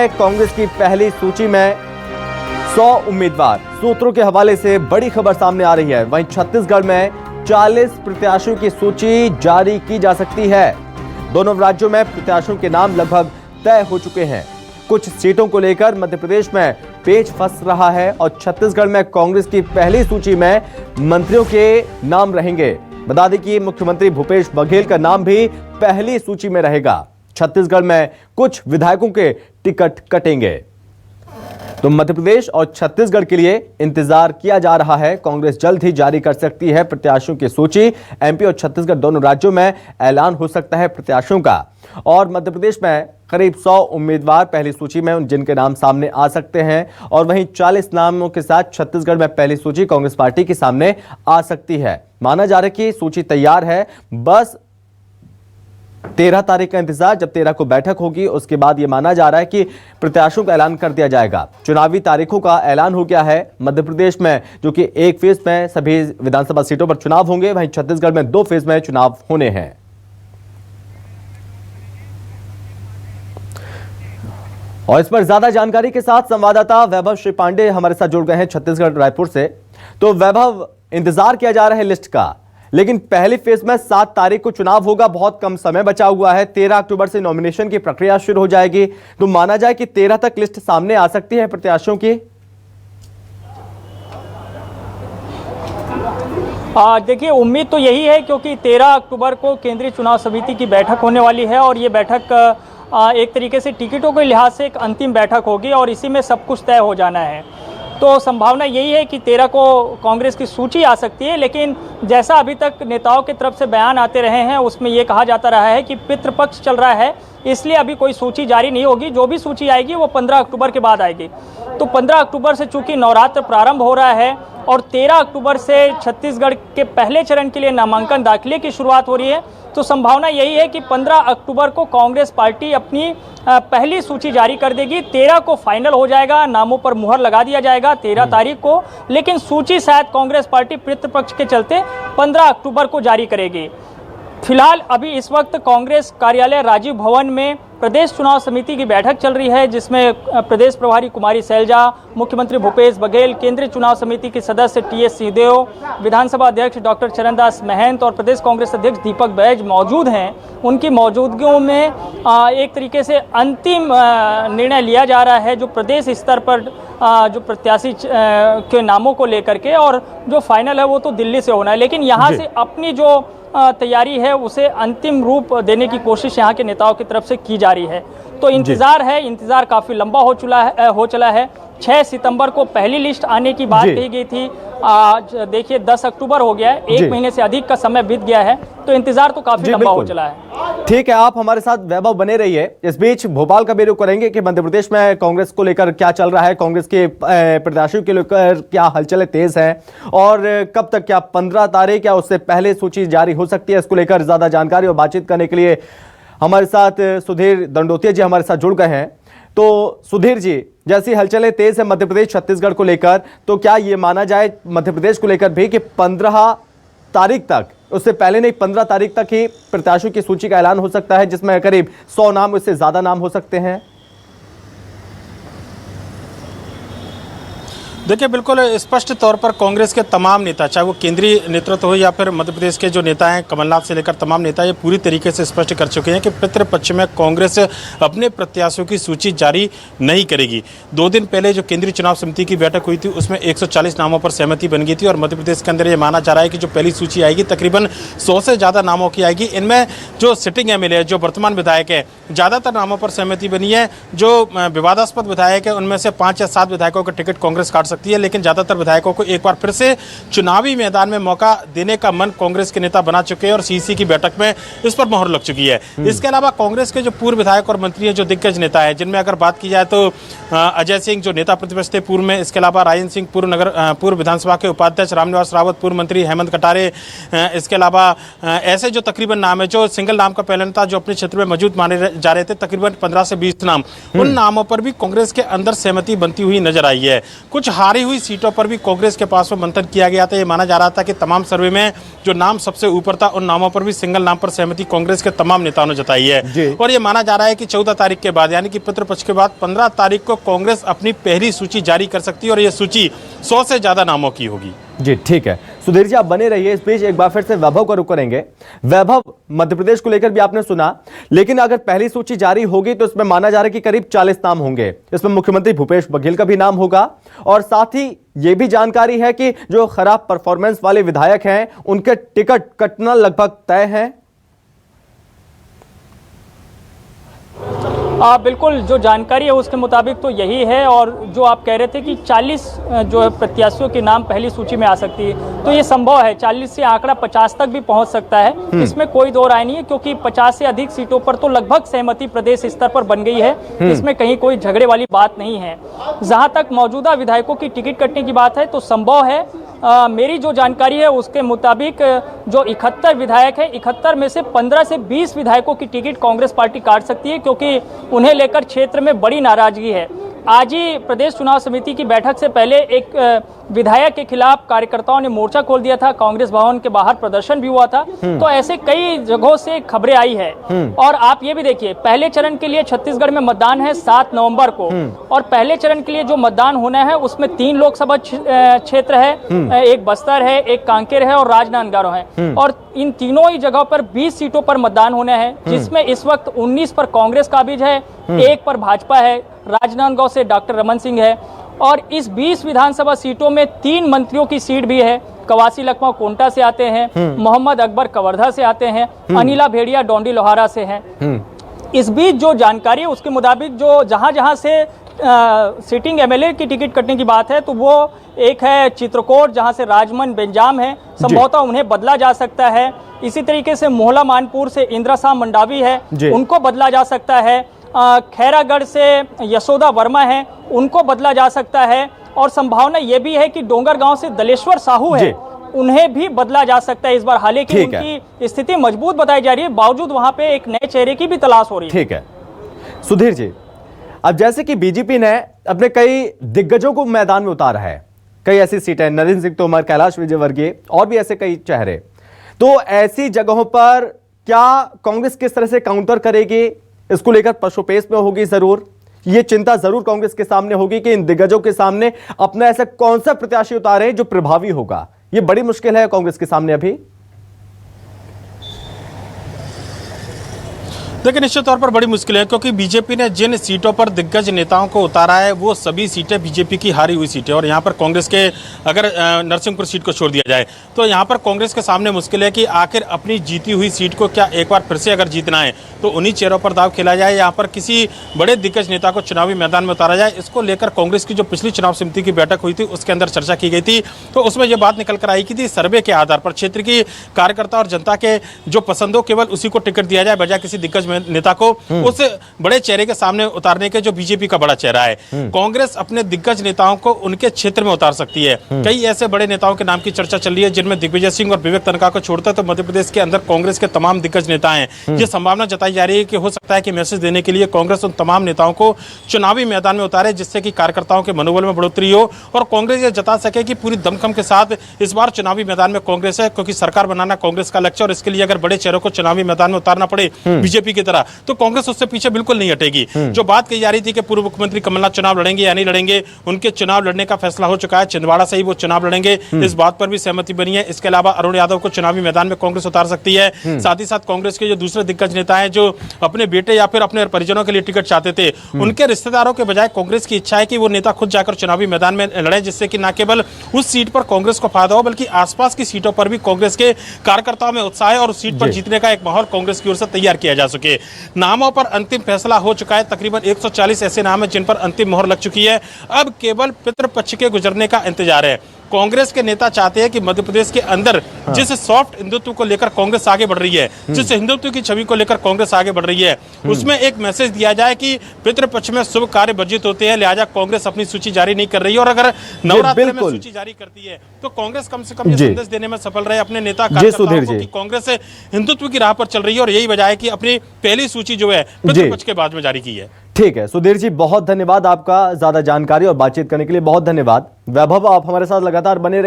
में कांग्रेस की पहली सूची में 100 उम्मीदवार। सूत्रों के हवाले से बड़ी खबर सामने आ रही है। वहीं छत्तीसगढ़ में 40 प्रत्याशियों की सूची जारी की जा सकती है। दोनों राज्यों में प्रत्याशियों के नाम लगभग तय हो चुके हैं। कुछ सीटों को लेकर मध्य प्रदेश में पेच फंस रहा है और छत्तीसगढ़ में कांग्रेस की पहली सूची में मंत्रियों के नाम रहेंगे। बता दें कि मुख्यमंत्री भूपेश बघेल का नाम भी पहली सूची में रहेगा। छत्तीसगढ़ में कुछ विधायकों के टिकट कटेंगे। तो मध्य प्रदेश और छत्तीसगढ़ के लिए इंतजार किया जा रहा है। कांग्रेस जल्द ही जारी कर सकती है प्रत्याशियों की सूची। एमपी और छत्तीसगढ़ दोनों राज्यों में ऐलान हो सकता है प्रत्याशियों का। और मध्य प्रदेश में करीब 100 उम्मीदवार पहली सूची में जिनके नाम सामने आ सकते हैं और वहीं 40 नामों के साथ छत्तीसगढ़ में पहली सूची कांग्रेस पार्टी के सामने आ सकती है। माना जा रहा है कि सूची तैयार है, बस 13 तारीख का इंतजार। जब 13 को बैठक होगी उसके बाद यह माना जा रहा है कि प्रत्याशियों का ऐलान कर दिया जाएगा। चुनावी तारीखों का ऐलान हो गया है मध्य प्रदेश में, जो कि एक फेज में सभी विधानसभा सीटों पर चुनाव होंगे। वहीं छत्तीसगढ़ में 2 फेज में चुनाव होने हैं। और इस पर ज्यादा जानकारी के साथ संवाददाता वैभव श्री पांडे हमारे साथ जुड़ गए हैं छत्तीसगढ़ रायपुर से। तो वैभव, इंतजार किया जा रहा है लिस्ट का, लेकिन पहली फेज में 7 तारीख को चुनाव होगा। बहुत कम समय बचा हुआ है। 13 अक्टूबर से नॉमिनेशन की प्रक्रिया शुरू हो जाएगी। तो माना जाए कि 13 तक लिस्ट सामने आ सकती है प्रत्याशियों की। देखिए, उम्मीद तो यही है क्योंकि 13 अक्टूबर को केंद्रीय चुनाव समिति की बैठक होने वाली है और ये बैठक एक तरीके से टिकटों के लिहाज से एक अंतिम बैठक होगी और इसी में सब कुछ तय हो जाना है। तो संभावना यही है कि 13 को कांग्रेस की सूची आ सकती है, लेकिन जैसा अभी तक नेताओं की तरफ से बयान आते रहे हैं उसमें ये कहा जाता रहा है कि पितृपक्ष चल रहा है, इसलिए अभी कोई सूची जारी नहीं होगी। जो भी सूची आएगी वो 15 अक्टूबर के बाद आएगी। तो 15 अक्टूबर से चूंकि नवरात्र प्रारंभ हो रहा है और 13 अक्टूबर से छत्तीसगढ़ के पहले चरण के लिए नामांकन दाखिले की शुरुआत हो रही है, तो संभावना यही है कि 15 अक्टूबर को कांग्रेस पार्टी अपनी पहली सूची जारी कर देगी। 13 को फाइनल हो जाएगा, नामों पर मुहर लगा दिया जाएगा 13 तारीख को, लेकिन सूची शायद कांग्रेस पार्टी पितृपक्ष के चलते 15 अक्टूबर को जारी करेगी। फिलहाल अभी इस वक्त कांग्रेस कार्यालय राजीव भवन में प्रदेश चुनाव समिति की बैठक चल रही है, जिसमें प्रदेश प्रभारी कुमारी सैलजा, मुख्यमंत्री भूपेश बघेल, केंद्रीय चुनाव समिति के सदस्य टी.एस. सिंहदेव, विधानसभा अध्यक्ष डॉक्टर चरणदास महंत और प्रदेश कांग्रेस अध्यक्ष दीपक बैज मौजूद हैं। उनकी मौजूदगी में एक तरीके से अंतिम निर्णय लिया जा रहा है जो प्रदेश स्तर पर जो प्रत्याशी के नामों को लेकर के, और जो फाइनल है वो तो दिल्ली से होना है। लेकिन यहाँ से अपनी जो तैयारी है उसे अंतिम रूप देने की कोशिश यहाँ के नेताओं की तरफ से की जा रही है। तो इंतजार है, इंतजार काफी लंबा हो चला है। 6 सितंबर को पहली लिस्ट आने की बात कही गई थी। आज देखिए 10 अक्टूबर हो गया है, 1 महीने से अधिक का समय बीत गया है, तो इंतजार तो काफी लंबा हो चला है। ठीक है, आप हमारे साथ वैभव बने रहिए। इस बीच भोपाल का भी रुख करेंगे कि मध्य प्रदेश में कांग्रेस को लेकर क्या चल रहा है, कांग्रेस के प्रत्याशियों के लेकर क्या हलचलें तेज हैं और कब तक, क्या 15 तारीख या उससे पहले सूची जारी हो सकती है, इसको लेकर ज्यादा जानकारी और बातचीत करने के लिए हमारे साथ सुधीर दंडोतिया जी हमारे साथ जुड़ गए हैं। तो सुधीर जी, जैसी हलचलें तेज है मध्य प्रदेश छत्तीसगढ़ को लेकर, तो क्या ये माना जाए मध्य प्रदेश को लेकर भी कि 15 तारीख तक, उससे पहले नहीं 15 तारीख तक ही प्रत्याशियों की सूची का ऐलान हो सकता है, जिसमें करीब 100 नाम, उससे ज्यादा नाम हो सकते हैं? देखिए, बिल्कुल स्पष्ट तौर पर कांग्रेस के तमाम नेता, चाहे वो केंद्रीय नेतृत्व हो या फिर मध्य प्रदेश के जो नेता हैं कमलनाथ से लेकर तमाम नेता, ये पूरी तरीके से स्पष्ट कर चुके हैं कि पितृपक्ष में कांग्रेस अपने प्रत्याशियों की सूची जारी नहीं करेगी। 2 दिन पहले जो केंद्रीय चुनाव समिति की बैठक हुई थी उसमें 140 नामों पर सहमति बन गई थी और मध्य प्रदेश के अंदर ये माना जा रहा है कि जो पहली सूची आएगी तकरीबन 100 से ज़्यादा नामों की आएगी। इनमें जो सिटिंग MLA, जो वर्तमान विधायक है, ज़्यादातर नामों पर सहमति बनी है। जो विवादास्पद विधायक है उनमें से 5 या 7 विधायकों का टिकट कांग्रेस काट सकती है, लेकिन ज़्यादातर विधायकों को एक बार फिर से चुनावी मैदान में मौका देने का मन कांग्रेस के नेता बना चुके हैं और CEC की बैठक में इस पर मोहर लग चुकी है। इसके अलावा कांग्रेस के जो पूर्व विधायक और मंत्री हैं, जो दिग्गज नेता है, जिनमें अगर बात की जाए तो अजय सिंह जो नेता प्रतिपक्ष थे पूर्व में, इसके अलावा राजन सिंह पूर्व विधानसभा के उपाध्यक्ष, रामनिवास रावत पूर्व मंत्री, हेमंत कटारे, इसके अलावा ऐसे जो तकरीबन नाम है, जो सिंगल नाम का पहले था जो अपने क्षेत्र में मौजूद माने जा रहे थे, तकरीबन 15 से 20 नाम, उन नामों पर भी कांग्रेस के अंदर सहमति बनती हुई नजर आई है। कुछ हारी हुई सीटों पर भी कांग्रेस के पास में मंथन किया गया था। ये माना जा रहा था कि तमाम सर्वे में जो नाम सबसे ऊपर था उन नामों पर भी सिंगल नाम पर सहमति कांग्रेस के तमाम नेताओं ने जताई है। और ये माना जा रहा है कि 14 तारीख के बाद यानी कि पितृपक्ष के बाद 15 तारीख को कांग्रेस अपनी पहली सूची जारी कर सकती है और ये सूची 100 से ज्यादा नामों की होगी। जी ठीक है, सुधीर जी आप बने रहिए। इस बीच एक बार फिर से वैभव का रुख करेंगे। वैभव, मध्य प्रदेश को लेकर भी आपने सुना, लेकिन अगर पहली सूची जारी होगी तो इसमें माना जा रहा है कि करीब 40 नाम होंगे। इसमें मुख्यमंत्री भूपेश बघेल का भी नाम होगा और साथ ही यह भी जानकारी है कि जो खराब परफॉर्मेंस वाले विधायक हैं उनके टिकट कटना लगभग तय है। बिल्कुल, जो जानकारी है उसके मुताबिक तो यही है। और जो आप कह रहे थे कि 40 जो है प्रत्याशियों के नाम पहली सूची में आ सकती है, तो ये संभव है। 40 से आंकड़ा 50 तक भी पहुंच सकता है, इसमें कोई दो राय नहीं है, क्योंकि 50 से अधिक सीटों पर तो लगभग सहमति प्रदेश स्तर पर बन गई है। इसमें कहीं कोई झगड़े वाली बात नहीं है। जहां तक मौजूदा विधायकों की टिकट कटने की बात है तो संभव है। मेरी जो जानकारी है उसके मुताबिक जो 71 विधायक है, 71 में से 15 से 20 विधायकों की टिकट कांग्रेस पार्टी काट सकती है, क्योंकि उन्हें लेकर क्षेत्र में बड़ी नाराजगी है। आज ही प्रदेश चुनाव समिति की बैठक से पहले एक विधायक के खिलाफ कार्यकर्ताओं ने मोर्चा खोल दिया था, कांग्रेस भवन के बाहर प्रदर्शन भी हुआ था। तो ऐसे कई जगहों से खबरें आई है। और आप ये भी देखिए, पहले चरण के लिए छत्तीसगढ़ में मतदान है 7 नवंबर को, और पहले चरण के लिए जो मतदान होना है उसमें 3 लोकसभा क्षेत्र है, एक बस्तर है, एक कांकेर है और राजनांदगांव है। और इन तीनों ही जगहों पर 20 सीटों पर मतदान होना है, जिसमें इस वक्त 19 पर कांग्रेस काबिज है, 1 पर भाजपा है, राजनांदगांव से डॉक्टर रमन सिंह है। और इस 20 विधानसभा सीटों में 3 मंत्रियों की सीट भी है। कवासी लखमा कोंटा से आते हैं, मोहम्मद अकबर कवर्धा से आते हैं, अनिला भेड़िया डोंडी लोहारा से हैं। इस बीच जो जानकारी है उसके मुताबिक जो जहां से सिटिंग एमएलए की टिकट कटने की बात है, तो वो एक है चित्रकोट, जहां से राजमन बेंजाम है, संभवतः उन्हें बदला जा सकता है। इसी तरीके से मोहला मानपुर से इंद्रसा मंडावी है, उनको बदला जा सकता है। खैरागढ़ से यशोदा वर्मा है, उनको बदला जा सकता है। और संभावना यह भी है कि डोंगरगांव से दलेश्वर साहू है, उन्हें भी बदला जा सकता है इस बार। हालांकि उनकी स्थिति मजबूत बताई जा रही है, बावजूद वहां पे एक नए चेहरे की भी तलाश हो रही है। ठीक है सुधीर जी, अब जैसे कि बीजेपी ने अपने कई दिग्गजों को मैदान में उतारा है, कई ऐसी सीटें, नरेंद्र सिंह तोमर, कैलाश विजयवर्गीय और भी ऐसे कई चेहरे, तो ऐसी जगहों पर क्या कांग्रेस किस तरह से काउंटर करेगी, इसको लेकर पशुपेश में होगी जरूर। ये चिंता जरूर कांग्रेस के सामने होगी कि इन दिग्गजों के सामने अपना ऐसा कौन सा प्रत्याशी उतारे जो प्रभावी होगा। ये बड़ी मुश्किल है कांग्रेस के सामने अभी। देखिए, निश्चित तौर पर बड़ी मुश्किल है, क्योंकि बीजेपी ने जिन सीटों पर दिग्गज नेताओं को उतारा है वो सभी सीटें बीजेपी की हारी हुई सीटें। और यहाँ पर कांग्रेस के, अगर नरसिंहपुर सीट को छोड़ दिया जाए, तो यहाँ पर कांग्रेस के सामने मुश्किल है कि आखिर अपनी जीती हुई सीट को क्या एक बार फिर से अगर जीतना है तो उन्हीं चेहरों पर दाव खेला जाए, यहाँ पर किसी बड़े दिग्गज नेता को चुनावी मैदान में उतारा जाए। इसको लेकर कांग्रेस की जो पिछली चुनाव समिति की बैठक हुई थी उसके अंदर चर्चा की गई थी, तो उसमें यह बात निकल कर आई कि थी सर्वे के आधार पर क्षेत्र की कार्यकर्ता और जनता के जो पसंद हो केवल उसी को टिकट दिया जाए, बजाय किसी दिग्गज नेता को उस बड़े चेहरे के सामने उतारने के, जो बीजेपी का बड़ा चेहरा है। कांग्रेस अपने दिग्गज नेताओं को उनके क्षेत्र में उतार सकती है। कई ऐसे बड़े नेताओं के नाम की चर्चा चल रही है जिनमें दिग्विजय सिंह और विवेक तनखा को छोड़कर तो मध्य प्रदेश के अंदर कांग्रेस के तमाम दिग्गज नेता हैं। ये संभावना जताई जा रही है कि हो सकता है कि मैसेज देने के लिए कांग्रेस उन तमाम नेताओं को चुनावी मैदान में उतारे, जिससे कि कार्यकर्ताओं के मनोबल में बढ़ोतरी हो और कांग्रेस ये जता सके कि पूरी दमखम के साथ इस बार चुनावी मैदान में कांग्रेस है, क्योंकि सरकार बनाना कांग्रेस का लक्ष्य। और इसके लिए अगर बड़े चेहरों को चुनावी मैदान में उतारना पड़े बीजेपी की तरह, तो कांग्रेस उससे पीछे बिल्कुल नहीं हटेगी। जो बात कही जा रही थी कि पूर्व मुख्यमंत्री कमलनाथ चुनाव लड़ेंगे या नहीं लड़ेंगे, उनके चुनाव लड़ने का फैसला हो चुका है, छिंदवाड़ा से ही वो चुनाव लड़ेंगे, इस बात पर भी सहमति बनी है। इसके अलावा अरुण यादव को चुनावी मैदान में कांग्रेस उतार सकती है। साथ ही साथ कांग्रेस के जो दूसरे दिग्गज नेता हैं जो अपने बेटे या फिर अपने परिजनों के लिए टिकट चाहते थे, उनके रिश्तेदारों के बजाय कांग्रेस की इच्छा है कि वो नेता खुद जाकर चुनावी मैदान में लड़े, जिससे कि न केवल उस सीट पर कांग्रेस को फायदा हो बल्कि आसपास की सीटों पर भी कांग्रेस के कार्यकर्ताओं में उत्साह है और उस सीट पर जीतने का एक माहौल कांग्रेस की ओर से तैयार किया जा सके। नामों पर अंतिम फैसला हो चुका है, तकरीबन 140 ऐसे नाम हैं जिन पर अंतिम मोहर लग चुकी है। अब केवल पितृपक्ष के गुजरने का इंतजार है। कांग्रेस के नेता चाहते हैं कि मध्य प्रदेश के अंदर जिस सॉफ्ट हिंदुत्व को लेकर कांग्रेस आगे बढ़ रही है, जिस हिंदुत्व की छवि को लेकर कांग्रेस आगे बढ़ रही है, उसमें एक मैसेज दिया जाए कि पितृपक्ष में शुभ कार्य वर्जित होते हैं, लिहाजा कांग्रेस अपनी सूची जारी नहीं कर रही है। और अगर नवरात्र में सूची जारी करती है तो कांग्रेस कम से कम ये संदेश देने में सफल रहे अपने नेता कार्यकर्ताओं को कि कांग्रेस हिंदुत्व की राह पर चल रही है। और यही वजह है कि अपनी पहली सूची जो है पितृपक्ष के बाद में जारी की है। ठीक है सुधीर जी, बहुत धन्यवाद आपका, ज्यादा जानकारी और बातचीत करने के लिए बहुत धन्यवाद। वैभव, आप हमारे साथ लगातार बने रहिए।